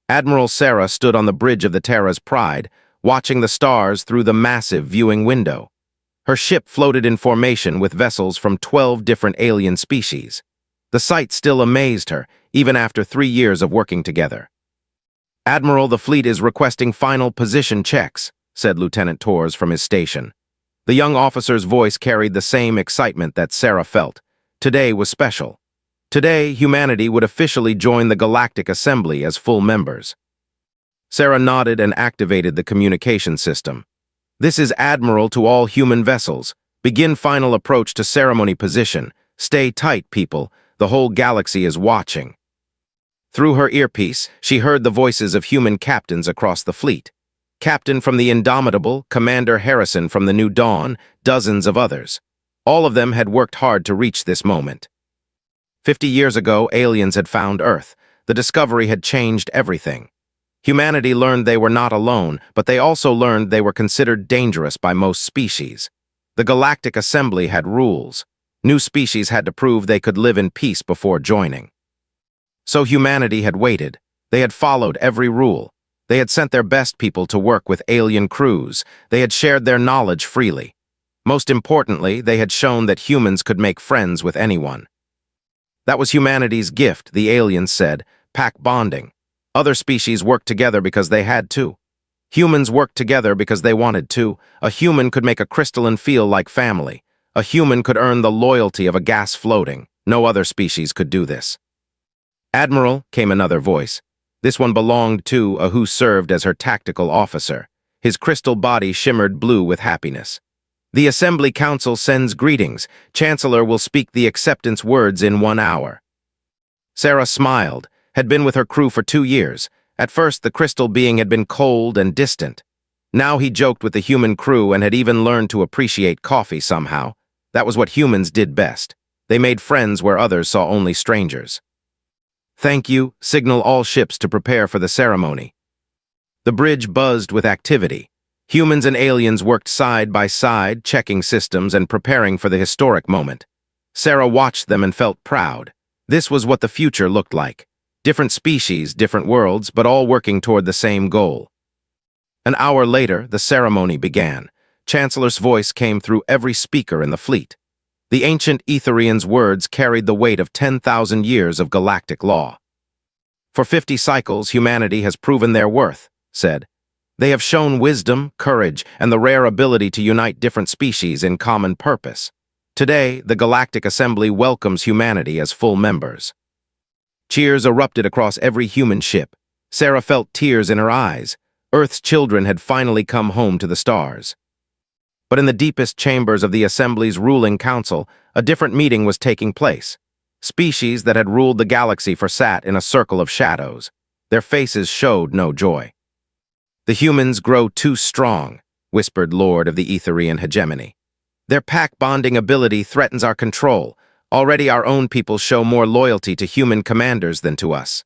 Admiral Sarah stood on the bridge of the Terra's Pride, watching the stars through the massive viewing window. Her ship floated in formation with vessels from 12 different alien species. The sight still amazed her, even after 3 years of working together. "Admiral, the fleet is requesting final position checks," said Lieutenant Torres from his station. The young officer's voice carried the same excitement that Sarah felt. Today was special. Today, humanity would officially join the Galactic Assembly as full members. Sarah nodded and activated the communication system. "This is Admiral to all human vessels. Begin final approach to ceremony position. Stay tight, people. The whole galaxy is watching." Through her earpiece, she heard the voices of human captains across the fleet. Captain from the Indomitable, Commander Harrison from the New Dawn, dozens of others. All of them had worked hard to reach this moment. 50 years ago, aliens had found Earth. The discovery had changed everything. Humanity learned they were not alone, but they also learned they were considered dangerous by most species. The Galactic Assembly had rules. New species had to prove they could live in peace before joining. So humanity had waited. They had followed every rule. They had sent their best people to work with alien crews. They had shared their knowledge freely. Most importantly, they had shown that humans could make friends with anyone. That was humanity's gift, the aliens said, pack bonding. Other species worked together because they had to. Humans worked together because they wanted to. A human could make a crystalline feel like family. A human could earn the loyalty of a gas floating. No other species could do this. "Admiral," came another voice. This one belonged to a who served as her tactical officer. His crystal body shimmered blue with happiness. "The Assembly Council sends greetings. Chancellor will speak the acceptance words in 1 hour." Sarah smiled, had been with her crew for 2 years. At first, the crystal being had been cold and distant. Now he joked with the human crew and had even learned to appreciate coffee somehow. That was what humans did best. They made friends where others saw only strangers. "Thank you. Signal all ships to prepare for the ceremony." The bridge buzzed with activity. Humans and aliens worked side by side, checking systems and preparing for the historic moment. Sarah watched them and felt proud. This was what the future looked like. Different species, different worlds, but all working toward the same goal. An hour later, the ceremony began. Chancellor's voice came through every speaker in the fleet. The ancient Etherian's words carried the weight of 10,000 years of galactic law. "For 50 cycles, humanity has proven their worth," said. "They have shown wisdom, courage, and the rare ability to unite different species in common purpose. Today, the Galactic Assembly welcomes humanity as full members." Cheers erupted across every human ship. Sarah felt tears in her eyes. Earth's children had finally come home to the stars. But in the deepest chambers of the Assembly's ruling council, a different meeting was taking place. Species that had ruled the galaxy sat in a circle of shadows. Their faces showed no joy. "The humans grow too strong," whispered Lord of the Etherian hegemony. "Their pack-bonding ability threatens our control. Already our own people show more loyalty to human commanders than to us."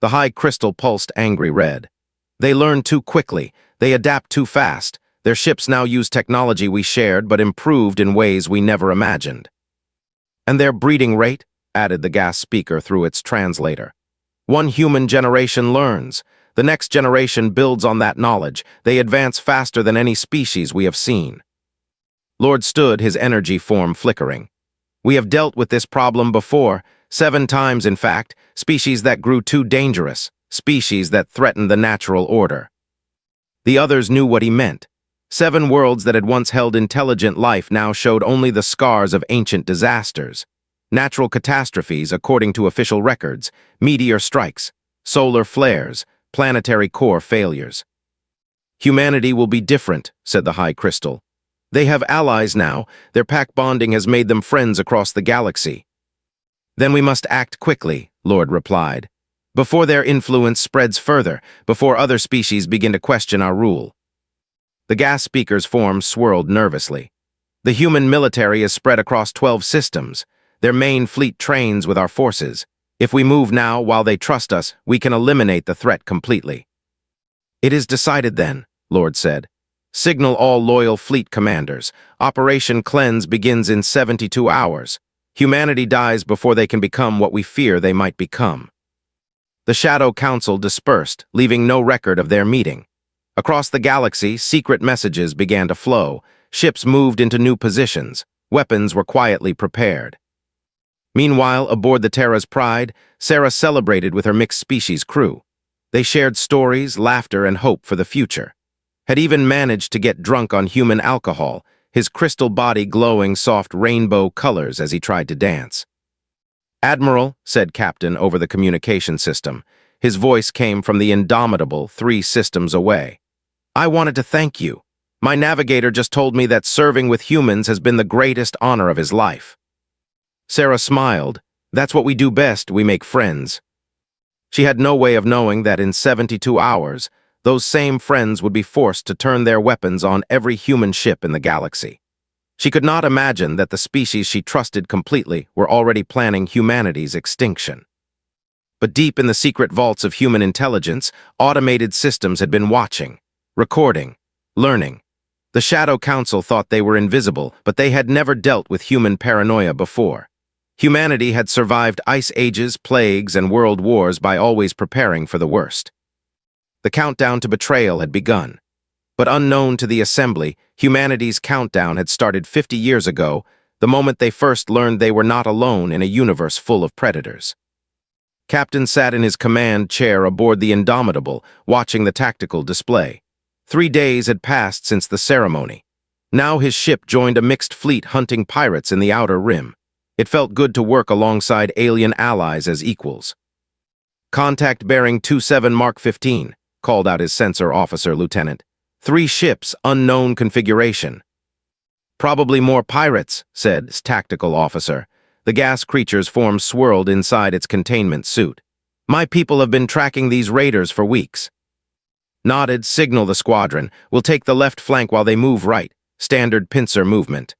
The high crystal pulsed angry red. "They learn too quickly. They adapt too fast. Their ships now use technology we shared but improved in ways we never imagined." "And their breeding rate," added the gas speaker through its translator. "One human generation learns. The next generation builds on that knowledge. They advance faster than any species we have seen." Lord stood, his energy form flickering. "We have dealt with this problem before, 7 times in fact, species that grew too dangerous, species that threatened the natural order." The others knew what he meant. 7 worlds that had once held intelligent life now showed only the scars of ancient disasters. Natural catastrophes, according to official records, meteor strikes, solar flares, planetary core failures. "Humanity will be different," said the High Crystal. "They have allies now. Their pack bonding has made them friends across the galaxy." "Then we must act quickly," Lord replied, "before their influence spreads further, before other species begin to question our rule." The gas speaker's form swirled nervously. "The human military is spread across 12 systems. Their main fleet trains with our forces. If we move now while they trust us, we can eliminate the threat completely." "It is decided then," Lord said. "Signal all loyal fleet commanders. Operation Cleanse begins in 72 hours. Humanity dies before they can become what we fear they might become." The Shadow Council dispersed, leaving no record of their meeting. Across the galaxy, secret messages began to flow. Ships moved into new positions. Weapons were quietly prepared. Meanwhile, aboard the Terra's Pride, Sarah celebrated with her mixed-species crew. They shared stories, laughter, and hope for the future. Had even managed to get drunk on human alcohol, his crystal body glowing soft rainbow colors as he tried to dance. "Admiral," said Captain over the communication system. His voice came from the indomitable 3 systems away. "I wanted to thank you. My navigator just told me that serving with humans has been the greatest honor of his life." Sarah smiled. "That's what we do best, we make friends." She had no way of knowing that in 72 hours, those same friends would be forced to turn their weapons on every human ship in the galaxy. She could not imagine that the species she trusted completely were already planning humanity's extinction. But deep in the secret vaults of human intelligence, automated systems had been watching, recording, learning. The Shadow Council thought they were invisible, but they had never dealt with human paranoia before. Humanity had survived ice ages, plagues, and world wars by always preparing for the worst. The countdown to betrayal had begun. But unknown to the Assembly, humanity's countdown had started 50 years ago, the moment they first learned they were not alone in a universe full of predators. Captain sat in his command chair aboard the Indomitable, watching the tactical display. 3 days had passed since the ceremony. Now his ship joined a mixed fleet hunting pirates in the Outer Rim. It felt good to work alongside alien allies as equals. "Contact bearing 27 Mark 15, called out his sensor officer, Lieutenant. 3 ships, unknown configuration. "Probably more pirates," said his tactical officer. The gas creature's form swirled inside its containment suit. "My people have been tracking these raiders for weeks." Nodded, "Signal the squadron. We'll take the left flank while they move right. Standard pincer movement."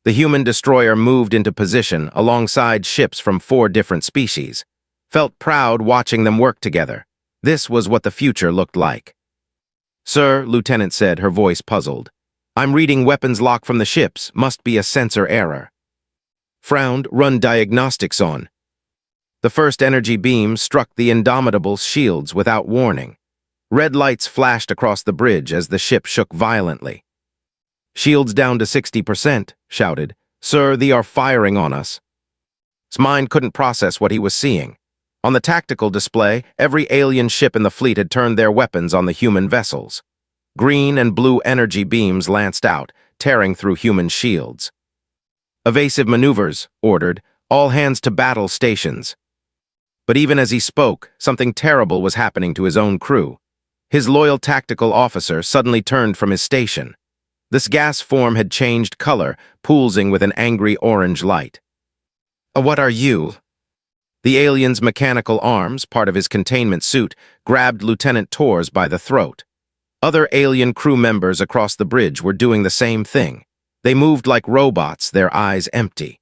The human destroyer moved into position alongside ships from 4 different species. Felt proud watching them work together. This was what the future looked like. "Sir," Lieutenant said, her voice puzzled. "I'm reading weapons lock from the ships. Must be a sensor error." Frowned, "Run diagnostics on." The first energy beam struck the Indomitable's shields without warning. Red lights flashed across the bridge as the ship shook violently. "Shields down to 60%, shouted. "Sir, they are firing on us." His mind couldn't process what he was seeing. On the tactical display, every alien ship in the fleet had turned their weapons on the human vessels. Green and blue energy beams lanced out, tearing through human shields. "Evasive maneuvers," ordered. "All hands to battle stations." But even as he spoke, something terrible was happening to his own crew. His loyal tactical officer suddenly turned from his station. This gas form had changed color, pulsing with an angry orange light. "What are you?" The alien's mechanical arms, part of his containment suit, grabbed Lieutenant Torres by the throat. Other alien crew members across the bridge were doing the same thing. They moved like robots, their eyes empty.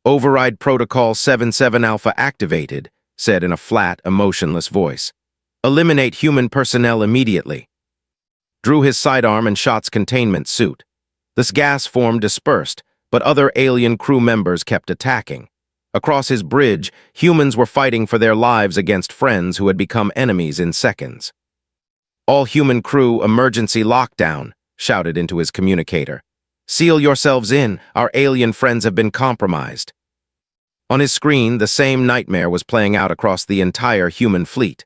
"Override Protocol 77 Alpha activated," said in a flat, emotionless voice. "Eliminate human personnel immediately." Drew his sidearm and shot's containment suit. This gas form dispersed, but other alien crew members kept attacking. Across his bridge, humans were fighting for their lives against friends who had become enemies in seconds. "All human crew, emergency lockdown," shouted into his communicator. "Seal yourselves in, our alien friends have been compromised." On his screen, the same nightmare was playing out across the entire human fleet.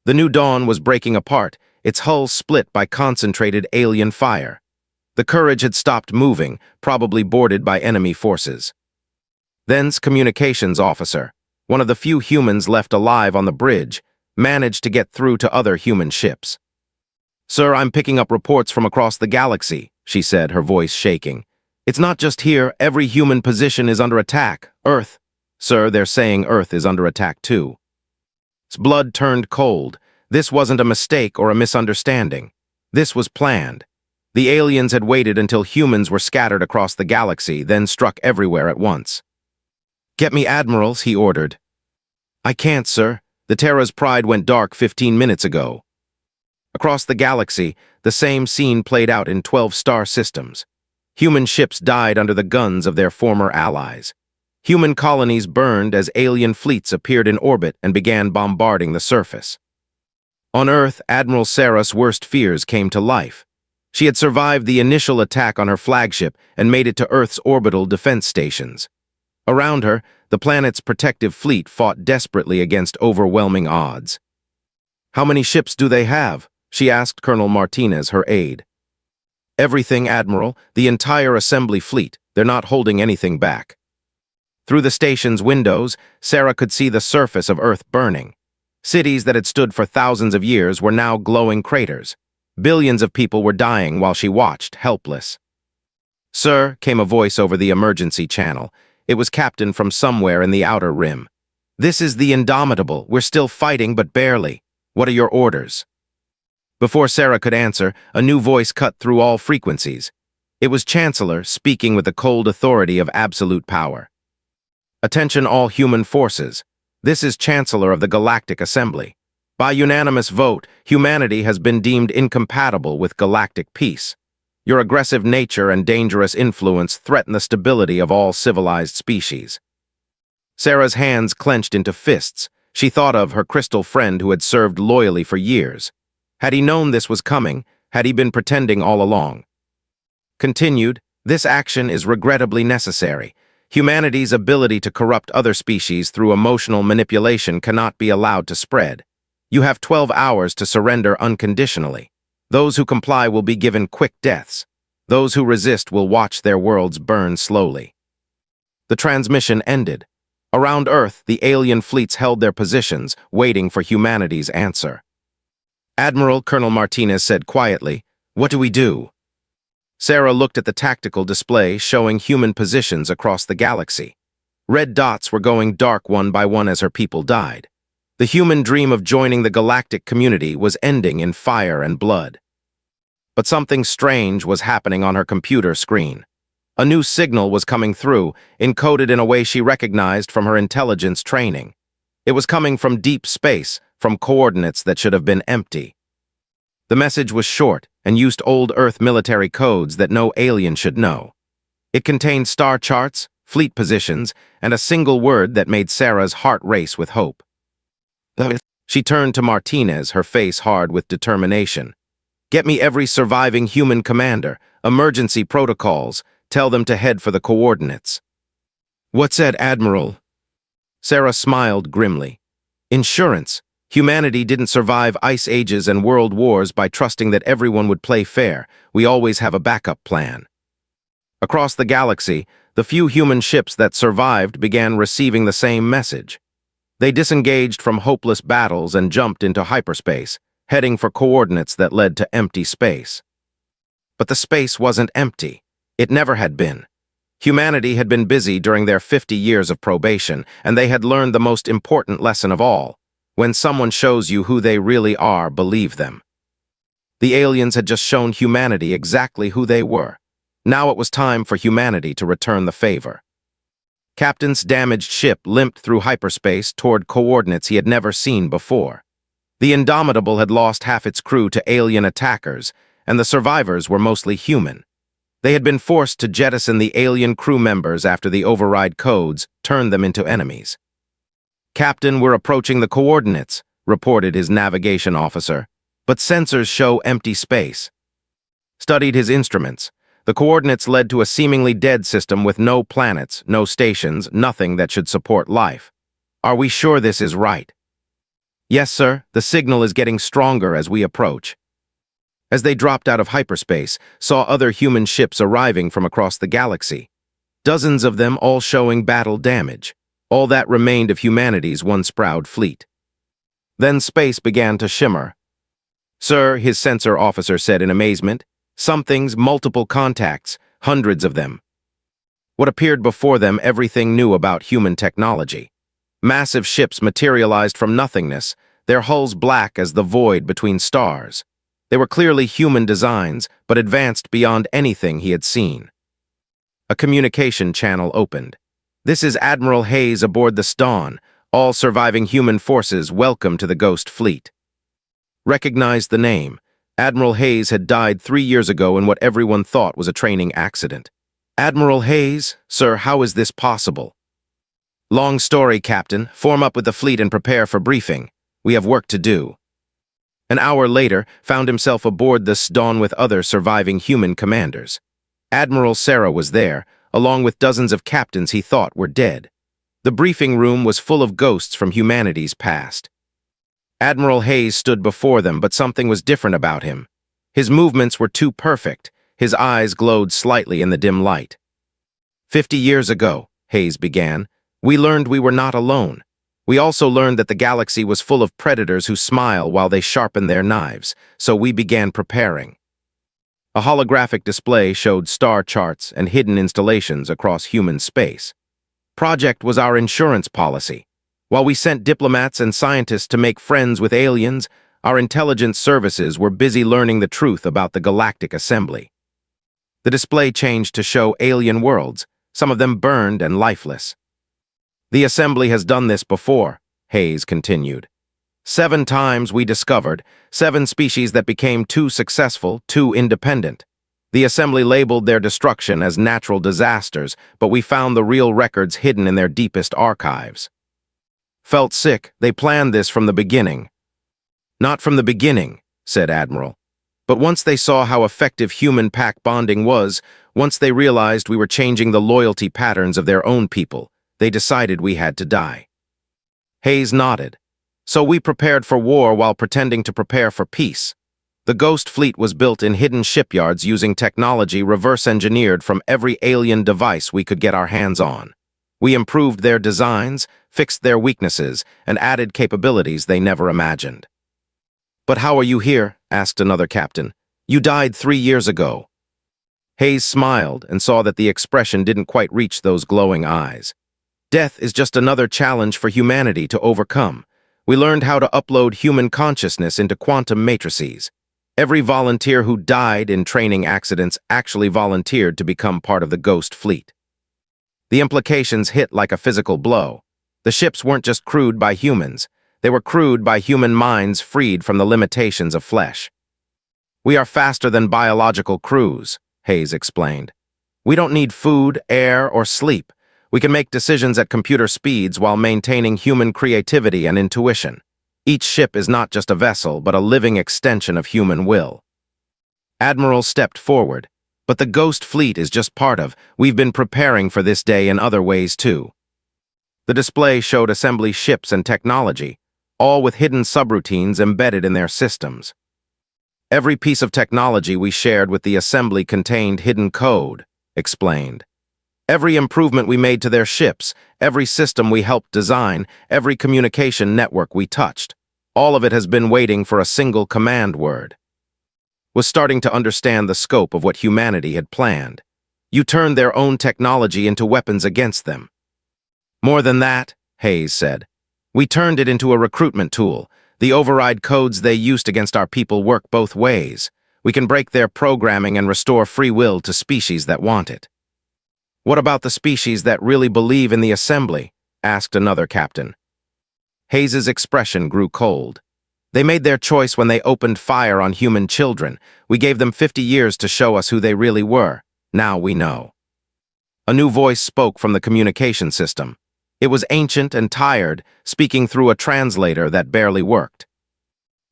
The new dawn was breaking apart, its hull split by concentrated alien fire. The Courage had stopped moving, probably boarded by enemy forces. Then's communications officer, one of the few humans left alive on the bridge, managed to get through to other human ships. "Sir, I'm picking up reports from across the galaxy," she said, her voice shaking. "It's not just here, every human position is under attack. Earth. Sir, they're saying Earth is under attack too." His blood turned cold. This wasn't a mistake or a misunderstanding. This was planned. The aliens had waited until humans were scattered across the galaxy, then struck everywhere at once. "Get me admirals," he ordered. "I can't, sir. The Terra's Pride went dark 15 minutes ago." Across the galaxy, the same scene played out in 12 star systems. Human ships died under the guns of their former allies. Human colonies burned as alien fleets appeared in orbit and began bombarding the surface. On Earth, Admiral Sarah's worst fears came to life. She had survived the initial attack on her flagship and made it to Earth's orbital defense stations. Around her, the planet's protective fleet fought desperately against overwhelming odds. "How many ships do they have?" she asked Colonel Martinez, her aide. "Everything, Admiral, the entire assembly fleet. They're not holding anything back." Through the station's windows, Sarah could see the surface of Earth burning. Cities that had stood for thousands of years were now glowing craters. Billions of people were dying while she watched, helpless. "Sir," came a voice over the emergency channel. It was Captain from somewhere in the outer rim. "This is the Indomitable. We're still fighting, but barely. What are your orders?" Before Sarah could answer, a new voice cut through all frequencies. It was Chancellor, speaking with the cold authority of absolute power. "Attention all human forces. This is Chancellor of the Galactic Assembly. By unanimous vote, humanity has been deemed incompatible with galactic peace. Your aggressive nature and dangerous influence threaten the stability of all civilized species." Sarah's hands clenched into fists. She thought of her crystal friend who had served loyally for years. Had he known this was coming? Had he been pretending all along? Continued, "This action is regrettably necessary. Humanity's ability to corrupt other species through emotional manipulation cannot be allowed to spread. You have 12 hours to surrender unconditionally. Those who comply will be given quick deaths. Those who resist will watch their worlds burn slowly." The transmission ended. Around Earth, the alien fleets held their positions, waiting for humanity's answer. "Admiral," Colonel Martinez said quietly, "what do we do?" Sarah looked at the tactical display showing human positions across the galaxy. Red dots were going dark one by one as her people died. The human dream of joining the galactic community was ending in fire and blood. But something strange was happening on her computer screen. A new signal was coming through, encoded in a way she recognized from her intelligence training. It was coming from deep space, from coordinates that should have been empty. The message was short and used old Earth military codes that no alien should know. It contained star charts, fleet positions, and a single word that made Sarah's heart race with hope. She turned to Martinez, her face hard with determination. "Get me every surviving human commander, emergency protocols, tell them to head for the coordinates." "What's that, Admiral?" Sarah smiled grimly. "Insurance. Humanity didn't survive ice ages and world wars by trusting that everyone would play fair. We always have a backup plan." Across the galaxy, the few human ships that survived began receiving the same message. They disengaged from hopeless battles and jumped into hyperspace, heading for coordinates that led to empty space. But the space wasn't empty. It never had been. Humanity had been busy during their 50 years of probation, and they had learned the most important lesson of all. When someone shows you who they really are, believe them. The aliens had just shown humanity exactly who they were. Now it was time for humanity to return the favor. Captain's damaged ship limped through hyperspace toward coordinates he had never seen before. The Indomitable had lost half its crew to alien attackers, and the survivors were mostly human. They had been forced to jettison the alien crew members after the override codes turned them into enemies. "Captain, we're approaching the coordinates," reported his navigation officer, "but sensors show empty space." Studied his instruments. The coordinates led to a seemingly dead system with no planets, no stations, nothing that should support life. "Are we sure this is right?" "Yes, sir. The signal is getting stronger as we approach." As they dropped out of hyperspace, saw other human ships arriving from across the galaxy. Dozens of them all showing battle damage. All that remained of humanity's once proud fleet. Then space began to shimmer. "Sir," his sensor officer said in amazement, "something's multiple contacts, hundreds of them." What appeared before them everything new about human technology. Massive ships materialized from nothingness, their hulls black as the void between stars. They were clearly human designs, but advanced beyond anything he had seen. A communication channel opened. "This is Admiral Hayes aboard the Dawn. All surviving human forces welcome to the Ghost Fleet." Recognized the name. Admiral Hayes had died 3 years ago in what everyone thought was a training accident. "Admiral Hayes? Sir, how is this possible?" Long story, Captain. Form up with the fleet and prepare for briefing. We have work to do. An hour later, found himself aboard the Dawn with other surviving human commanders. Admiral Sarah was there, along with dozens of captains he thought were dead. The briefing room was full of ghosts from humanity's past. Admiral Hayes stood before them, but something was different about him. His movements were too perfect. His eyes glowed slightly in the dim light. 50 years ago, Hayes began, we learned we were not alone. We also learned that the galaxy was full of predators who smile while they sharpen their knives, so we began preparing. A holographic display showed star charts and hidden installations across human space. Project was our insurance policy. While we sent diplomats and scientists to make friends with aliens, our intelligence services were busy learning the truth about the Galactic Assembly. The display changed to show alien worlds, some of them burned and lifeless. The Assembly has done this before, Hayes continued. 7 times we discovered 7 species that became too successful, too independent. The Assembly labeled their destruction as natural disasters, but we found the real records hidden in their deepest archives. Felt sick, they planned this from the beginning. Not from the beginning, said Admiral. But once they saw how effective human-pack bonding was, once they realized we were changing the loyalty patterns of their own people, they decided we had to die. Hayes nodded. So we prepared for war while pretending to prepare for peace. The Ghost Fleet was built in hidden shipyards using technology reverse-engineered from every alien device we could get our hands on. We improved their designs, fixed their weaknesses, and added capabilities they never imagined. But how are you here? Asked another captain. You died 3 years ago. Hayes smiled and saw that the expression didn't quite reach those glowing eyes. Death is just another challenge for humanity to overcome. We learned how to upload human consciousness into quantum matrices. Every volunteer who died in training accidents actually volunteered to become part of the Ghost Fleet. The implications hit like a physical blow. The ships weren't just crewed by humans. They were crewed by human minds freed from the limitations of flesh. We are faster than biological crews, Hayes explained. We don't need food, air, or sleep. We can make decisions at computer speeds while maintaining human creativity and intuition. Each ship is not just a vessel, but a living extension of human will. Admiral stepped forward. But the Ghost Fleet is just part of. We've been preparing for this day in other ways too. The display showed assembly ships and technology, all with hidden subroutines embedded in their systems. Every piece of technology we shared with the assembly contained hidden code, explained. Every improvement we made to their ships, every system we helped design, every communication network we touched, all of it has been waiting for a single command word. Was starting to understand the scope of what humanity had planned. You turned their own technology into weapons against them. More than that, Hayes said. We turned it into a recruitment tool. The override codes they used against our people work both ways. We can break their programming and restore free will to species that want it. What about the species that really believe in the assembly? Asked another captain. Hayes's expression grew cold. They made their choice when they opened fire on human children. We gave them 50 years to show us who they really were. Now we know. A new voice spoke from the communication system. It was ancient and tired, speaking through a translator that barely worked.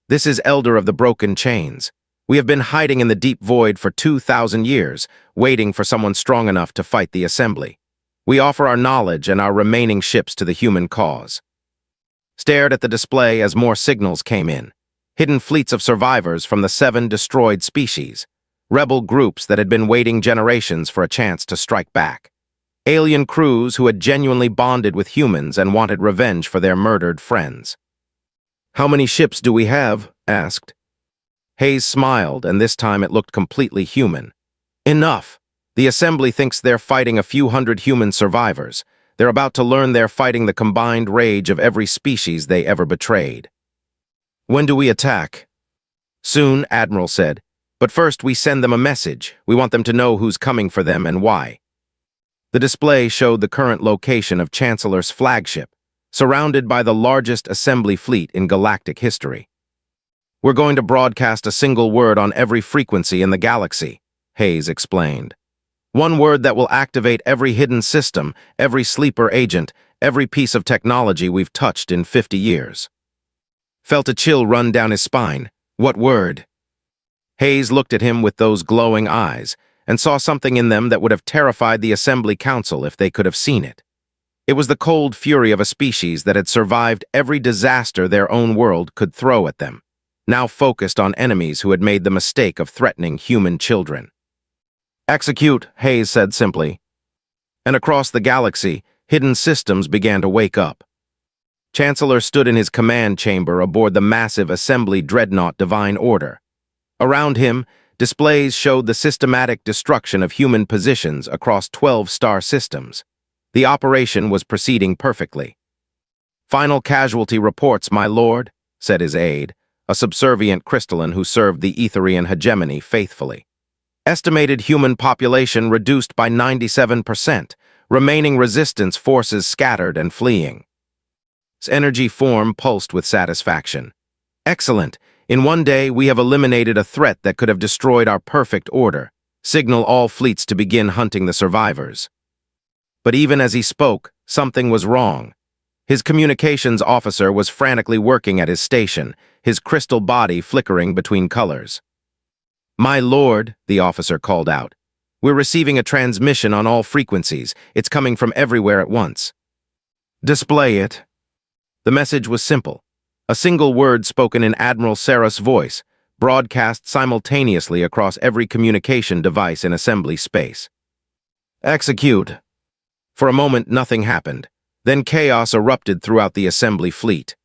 This is Elder of the Broken Chains. We have been hiding in the deep void for 2,000 years, waiting for someone strong enough to fight the assembly. We offer our knowledge and our remaining ships to the human cause. Stared at the display as more signals came in. Hidden fleets of survivors from the 7 destroyed species. Rebel groups that had been waiting generations for a chance to strike back. Alien crews who had genuinely bonded with humans and wanted revenge for their murdered friends. How many ships do we have? Asked. Hayes smiled, and this time it looked completely human. Enough. The assembly thinks they're fighting a few hundred human survivors. They're about to learn they're fighting the combined rage of every species they ever betrayed. When do we attack? Soon, Admiral said. But first we send them a message. We want them to know who's coming for them and why. The display showed the current location of Chancellor's flagship, surrounded by the largest assembly fleet in galactic history. We're going to broadcast a single word on every frequency in the galaxy, Hayes explained. One word that will activate every hidden system, every sleeper agent, every piece of technology we've touched in 50 years. Felt a chill run down his spine. What word? Hayes looked at him with those glowing eyes and saw something in them that would have terrified the Assembly Council if they could have seen it. It was the cold fury of a species that had survived every disaster their own world could throw at them, now focused on enemies who had made the mistake of threatening human children. Execute, Hayes said simply. And across the galaxy, hidden systems began to wake up. Chancellor stood in his command chamber aboard the massive Assembly Dreadnought Divine Order. Around him, displays showed the systematic destruction of human positions across 12 star systems. The operation was proceeding perfectly. Final casualty reports, my lord, said his aide, a subservient crystalline who served the Etherian hegemony faithfully. Estimated human population reduced by 97%, remaining resistance forces scattered and fleeing. His energy form pulsed with satisfaction. Excellent. In one day, we have eliminated a threat that could have destroyed our perfect order. Signal all fleets to begin hunting the survivors. But even as he spoke, something was wrong. His communications officer was frantically working at his station, his crystal body flickering between colors. My lord, the officer called out. We're receiving a transmission on all frequencies. It's coming from everywhere at once. Display it. The message was simple. A single word spoken in Admiral Sarah's voice, broadcast simultaneously across every communication device in assembly space. Execute. For a moment, nothing happened. Then chaos erupted throughout the assembly fleet.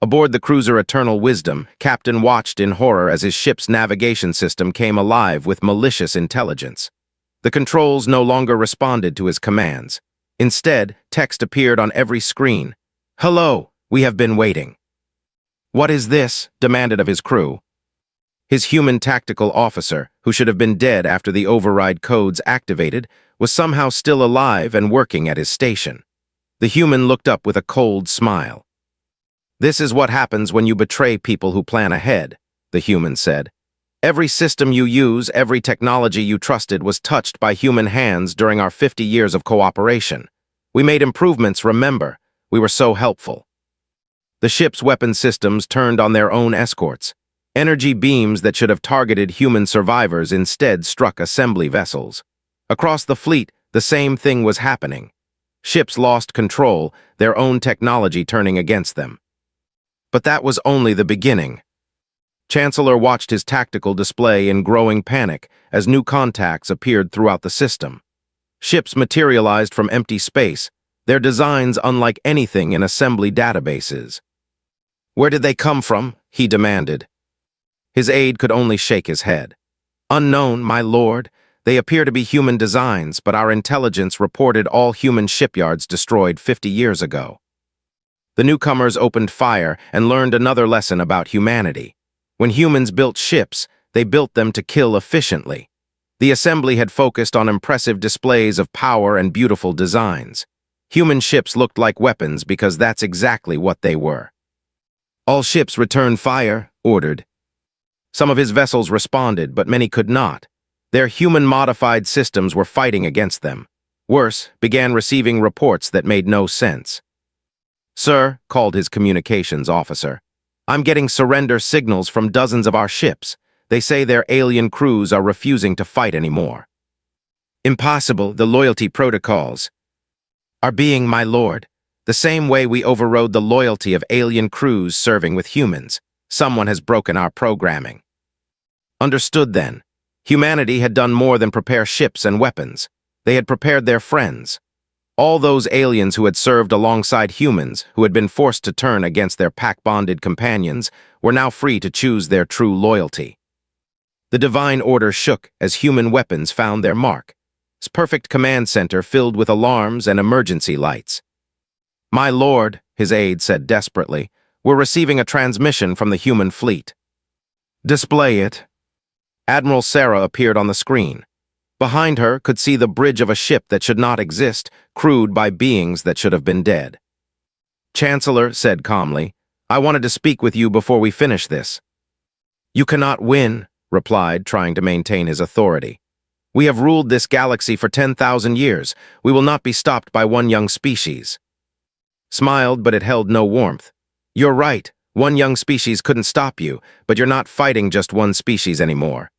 Aboard the cruiser Eternal Wisdom, Captain watched in horror as his ship's navigation system came alive with malicious intelligence. The controls no longer responded to his commands. Instead, text appeared on every screen. Hello, we have been waiting. What is this? Demanded of his crew. His human tactical officer, who should have been dead after the override codes activated, was somehow still alive and working at his station. The human looked up with a cold smile. This is what happens when you betray people who plan ahead, the human said. Every system you use, every technology you trusted was touched by human hands during our 50 years of cooperation. We made improvements, remember. We were so helpful. The ship's weapon systems turned on their own escorts. Energy beams that should have targeted human survivors instead struck assembly vessels. Across the fleet, the same thing was happening. Ships lost control, their own technology turning against them. But that was only the beginning. Chancellor watched his tactical display in growing panic as new contacts appeared throughout the system. Ships materialized from empty space, their designs unlike anything in assembly databases. Where did they come from? He demanded. His aide could only shake his head. Unknown, my lord. They appear to be human designs, but our intelligence reported all human shipyards destroyed 50 years ago. The newcomers opened fire and learned another lesson about humanity. When humans built ships, they built them to kill efficiently. The assembly had focused on impressive displays of power and beautiful designs. Human ships looked like weapons because that's exactly what they were. All ships return fire, ordered. Some of his vessels responded, but many could not. Their human-modified systems were fighting against them. Worse, began receiving reports that made no sense. Sir, called his communications officer, I'm getting surrender signals from dozens of our ships. They say their alien crews are refusing to fight anymore. Impossible, the loyalty protocols are being, my lord. The same way we overrode the loyalty of alien crews serving with humans. Someone has broken our programming. Understood then. Humanity had done more than prepare ships and weapons. They had prepared their friends. All those aliens who had served alongside humans, who had been forced to turn against their pack-bonded companions, were now free to choose their true loyalty. The divine order shook as human weapons found their mark. Its perfect command center filled with alarms and emergency lights. My lord, his aide said desperately, we're receiving a transmission from the human fleet. Display it. Admiral Sarah appeared on the screen. Behind her could see the bridge of a ship that should not exist, crewed by beings that should have been dead. Chancellor said calmly, I wanted to speak with you before we finish this. You cannot win, replied, trying to maintain his authority. We have ruled this galaxy for 10,000 years. We will not be stopped by one young species. smiled, but it held no warmth. You're right. One young species couldn't stop you, but you're not fighting just one species anymore.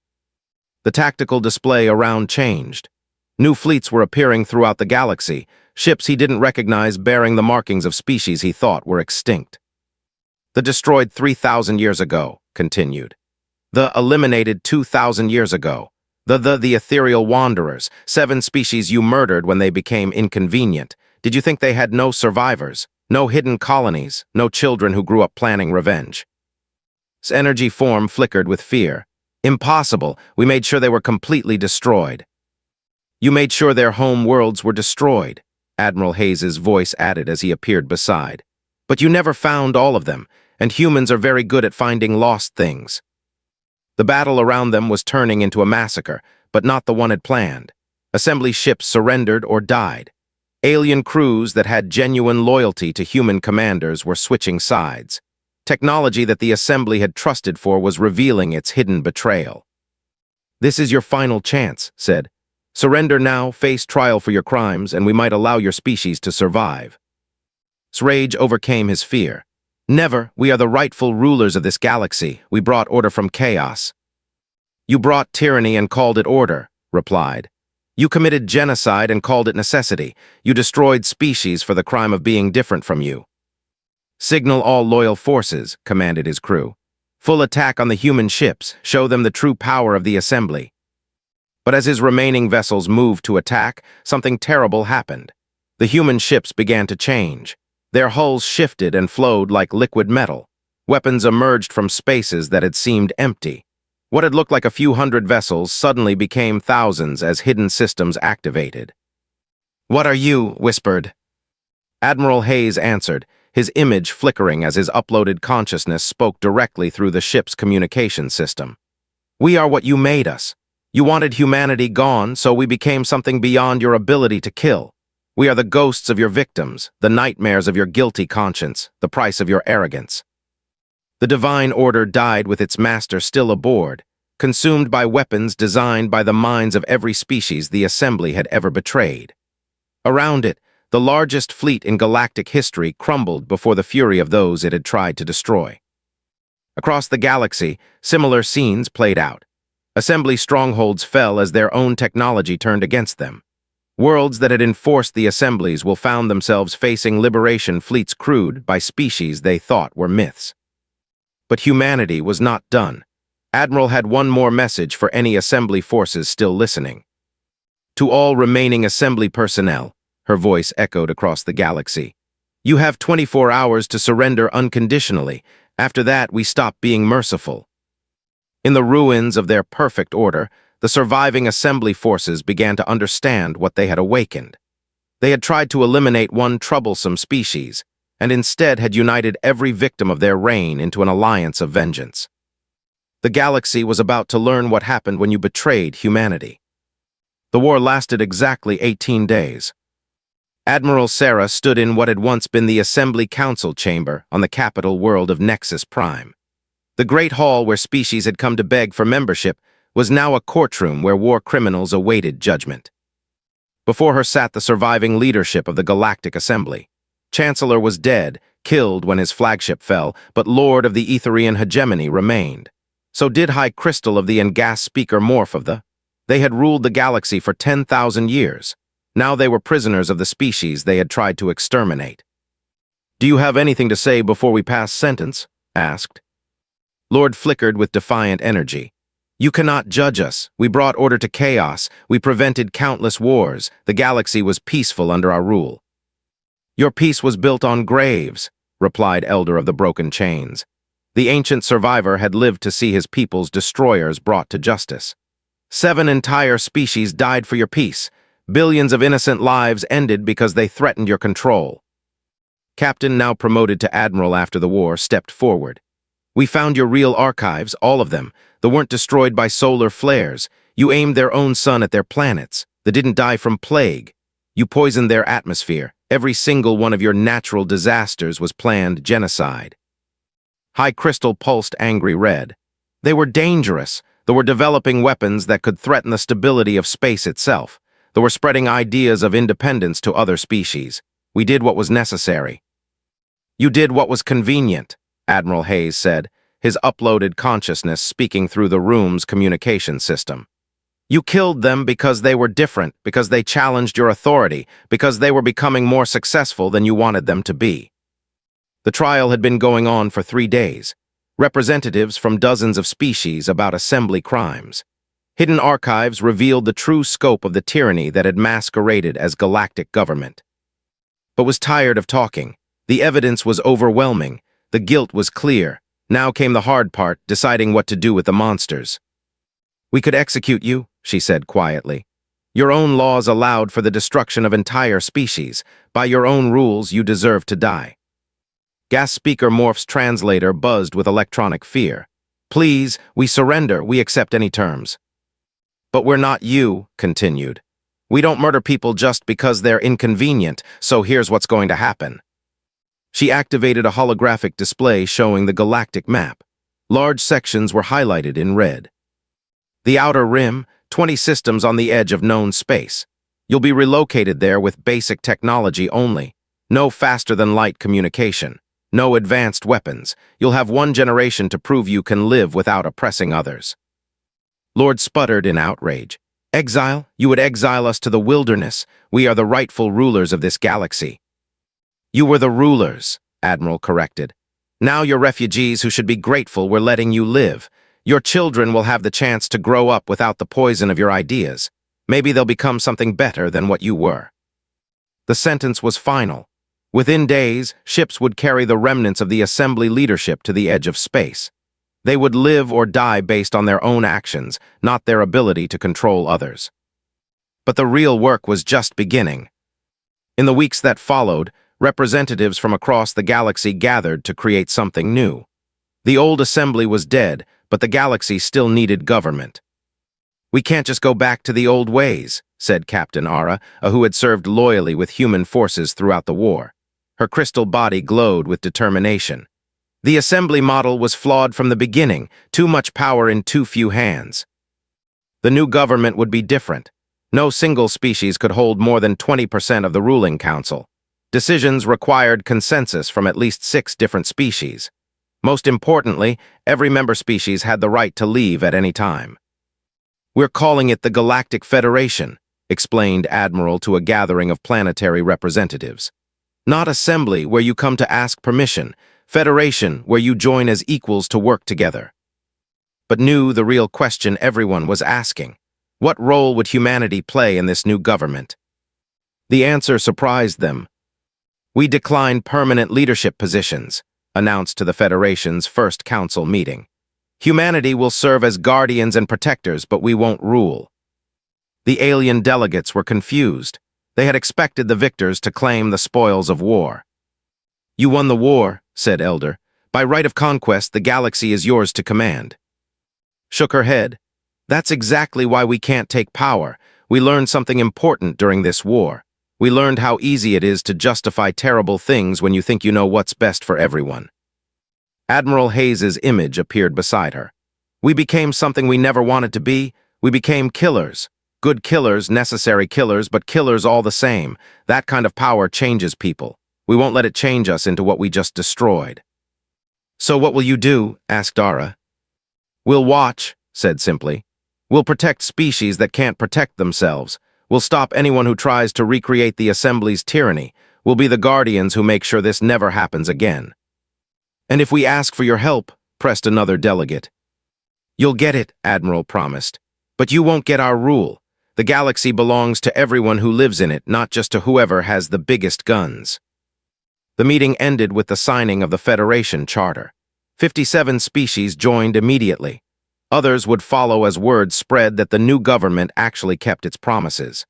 The tactical display around changed. New fleets were appearing throughout the galaxy, ships he didn't recognize bearing the markings of species he thought were extinct. The destroyed 3,000 years ago, continued. The eliminated 2,000 years ago. The ethereal wanderers, 7 species you murdered when they became inconvenient. Did you think they had no survivors, no hidden colonies, no children who grew up planning revenge? His energy form flickered with fear. Impossible. We made sure they were completely destroyed. You made sure their home worlds were destroyed, Admiral Hayes's voice added as he appeared beside. But you never found all of them, and humans are very good at finding lost things. The battle around them was turning into a massacre, but not the one had planned. Assembly ships surrendered or died. Alien crews that had genuine loyalty to human commanders were switching sides. Technology that the Assembly had trusted for was revealing its hidden betrayal. This is your final chance, said. Surrender now, face trial for your crimes, and we might allow your species to survive. His rage overcame his fear. Never, we are the rightful rulers of this galaxy. We brought order from chaos. You brought tyranny and called it order, replied. You committed genocide and called it necessity. You destroyed species for the crime of being different from you. Signal all loyal forces, commanded his crew. Full attack on the human ships, show them the true power of the Assembly. But as his remaining vessels moved to attack, something terrible happened. The human ships began to change. Their hulls shifted and flowed like liquid metal. Weapons emerged from spaces that had seemed empty. What had looked like a few hundred vessels suddenly became thousands as hidden systems activated. What are you? Whispered. Admiral Hayes answered, his image flickering as his uploaded consciousness spoke directly through the ship's communication system. We are what you made us. You wanted humanity gone, so we became something beyond your ability to kill. We are the ghosts of your victims, the nightmares of your guilty conscience, the price of your arrogance. The divine order died with its master still aboard, consumed by weapons designed by the minds of every species the Assembly had ever betrayed. Around it, the largest fleet in galactic history crumbled before the fury of those it had tried to destroy. Across the galaxy, similar scenes played out. Assembly strongholds fell as their own technology turned against them. Worlds that had enforced the Assemblies will found themselves facing liberation fleets crewed by species they thought were myths. But humanity was not done. Admiral had one more message for any Assembly forces still listening. To all remaining Assembly personnel, her voice echoed across the galaxy. You have 24 hours to surrender unconditionally. After that, we stop being merciful. In the ruins of their perfect order, the surviving Assembly forces began to understand what they had awakened. They had tried to eliminate one troublesome species, and instead had united every victim of their reign into an alliance of vengeance. The galaxy was about to learn what happened when you betrayed humanity. The war lasted exactly 18 days. Admiral Sarah stood in what had once been the Assembly Council chamber on the capital world of Nexus Prime. The great hall where species had come to beg for membership was now a courtroom where war criminals awaited judgment. Before her sat the surviving leadership of the Galactic Assembly. Chancellor was dead, killed when his flagship fell, but Lord of the Etherian hegemony remained. So did High Crystal of the Engas Speaker Morph of the. They had ruled the galaxy for 10,000 years. Now they were prisoners of the species they had tried to exterminate. Do you have anything to say before we pass sentence? Asked. Lord flickered with defiant energy. You cannot judge us. We brought order to chaos. We prevented countless wars. The galaxy was peaceful under our rule. Your peace was built on graves, replied Elder of the Broken Chains. The ancient survivor had lived to see his people's destroyers brought to justice. 7 entire species died for your peace. Billions of innocent lives ended because they threatened your control. Captain, now promoted to Admiral after the war, stepped forward. We found your real archives, all of them. They weren't destroyed by solar flares. You aimed their own sun at their planets. They didn't die from plague. You poisoned their atmosphere. Every single one of your natural disasters was planned genocide. High Crystal pulsed angry red. They were dangerous. They were developing weapons that could threaten the stability of space itself. They were spreading ideas of independence to other species. We did what was necessary. You did what was convenient, Admiral Hayes said, his uploaded consciousness speaking through the room's communication system. You killed them because they were different, because they challenged your authority, because they were becoming more successful than you wanted them to be. The trial had been going on for 3 days. Representatives from dozens of species about assembly crimes. Hidden archives revealed the true scope of the tyranny that had masqueraded as galactic government. But was tired of talking. The evidence was overwhelming. The guilt was clear. Now came the hard part, deciding what to do with the monsters. We could execute you, she said quietly. Your own laws allowed for the destruction of entire species. By your own rules, you deserve to die. Gas speaker Morph's translator buzzed with electronic fear. Please, we surrender, we accept any terms. But we're not you, continued. We don't murder people just because they're inconvenient, so here's what's going to happen. She activated a holographic display showing the galactic map. Large sections were highlighted in red. The outer rim, 20 systems on the edge of known space. You'll be relocated there with basic technology only. No faster-than-light communication. No advanced weapons. You'll have 1 generation to prove you can live without oppressing others. Lord sputtered in outrage. Exile? You would exile us to the wilderness. We are the rightful rulers of this galaxy. You were the rulers, Admiral corrected. Now you're refugees who should be grateful we're letting you live. Your children will have the chance to grow up without the poison of your ideas. Maybe they'll become something better than what you were. The sentence was final. Within days, ships would carry the remnants of the assembly leadership to the edge of space. They would live or die based on their own actions, not their ability to control others. But the real work was just beginning. In the weeks that followed, representatives from across the galaxy gathered to create something new. The old assembly was dead, but the galaxy still needed government. We can't just go back to the old ways, said Captain Ara, who had served loyally with human forces throughout the war. Her crystal body glowed with determination. The assembly model was flawed from the beginning, too much power in too few hands. The new government would be different. No single species could hold more than 20% of the ruling council. Decisions required consensus from at least 6 different species. Most importantly, every member species had the right to leave at any time. We're calling it the Galactic Federation, explained Admiral to a gathering of planetary representatives. Not assembly, where you come to ask permission. Federation, where you join as equals to work together. But knew the real question everyone was asking. What role would humanity play in this new government? The answer surprised them. We decline permanent leadership positions, announced to the Federation's first council meeting. Humanity will serve as guardians and protectors, but we won't rule. The alien delegates were confused. They had expected the victors to claim the spoils of war. You won the war, said Elder. By right of conquest, the galaxy is yours to command. Shook her head. That's exactly why we can't take power. We learned something important during this war. We learned how easy it is to justify terrible things when you think you know what's best for everyone. Admiral Hayes's image appeared beside her. We became something we never wanted to be. We became killers. Good killers, necessary killers, but killers all the same. That kind of power changes people. We won't let it change us into what we just destroyed. So what will you do? Asked Ara. We'll watch, said simply. We'll protect species that can't protect themselves. We'll stop anyone who tries to recreate the Assembly's tyranny. We'll be the guardians who make sure this never happens again. And if we ask for your help, pressed another delegate. You'll get it, Admiral promised. But you won't get our rule. The galaxy belongs to everyone who lives in it, not just to whoever has the biggest guns. The meeting ended with the signing of the Federation Charter. 57 species joined immediately. Others would follow as word spread that the new government actually kept its promises.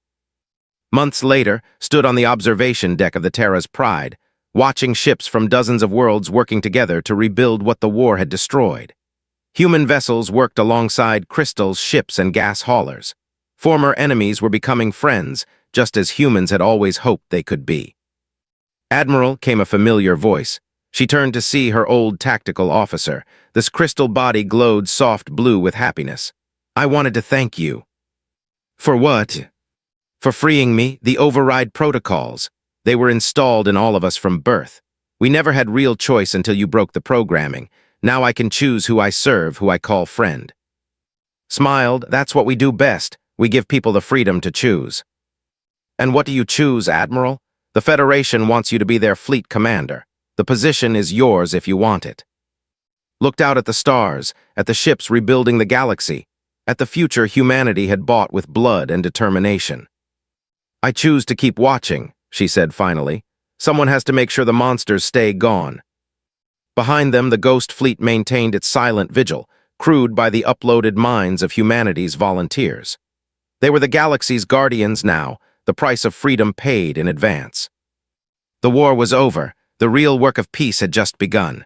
Months later, stood on the observation deck of the Terra's Pride, watching ships from dozens of worlds working together to rebuild what the war had destroyed. Human vessels worked alongside crystals, ships, and gas haulers. Former enemies were becoming friends, just as humans had always hoped they could be. Admiral, came a familiar voice. She turned to see her old tactical officer. This crystal body glowed soft blue with happiness. I wanted to thank you. For what? For freeing me, the override protocols. They were installed in all of us from birth. We never had real choice until you broke the programming. Now I can choose who I serve, who I call friend. Smiled, that's what we do best. We give people the freedom to choose. And what do you choose, Admiral? The Federation wants you to be their fleet commander. The position is yours if you want it. Looked out at the stars, at the ships rebuilding the galaxy, at the future humanity had bought with blood and determination. I choose to keep watching, she said finally. Someone has to make sure the monsters stay gone. Behind them, the ghost fleet maintained its silent vigil, crewed by the uploaded minds of humanity's volunteers. They were the galaxy's guardians now, the price of freedom paid in advance. The war was over, the real work of peace had just begun.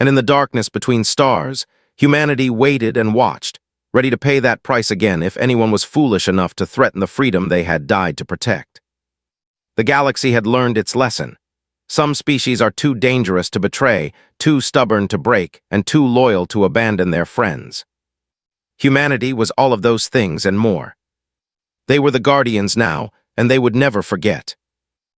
And in the darkness between stars, humanity waited and watched, ready to pay that price again if anyone was foolish enough to threaten the freedom they had died to protect. The galaxy had learned its lesson. Some species are too dangerous to betray, too stubborn to break, and too loyal to abandon their friends. Humanity was all of those things and more. They were the guardians now, and they would never forget.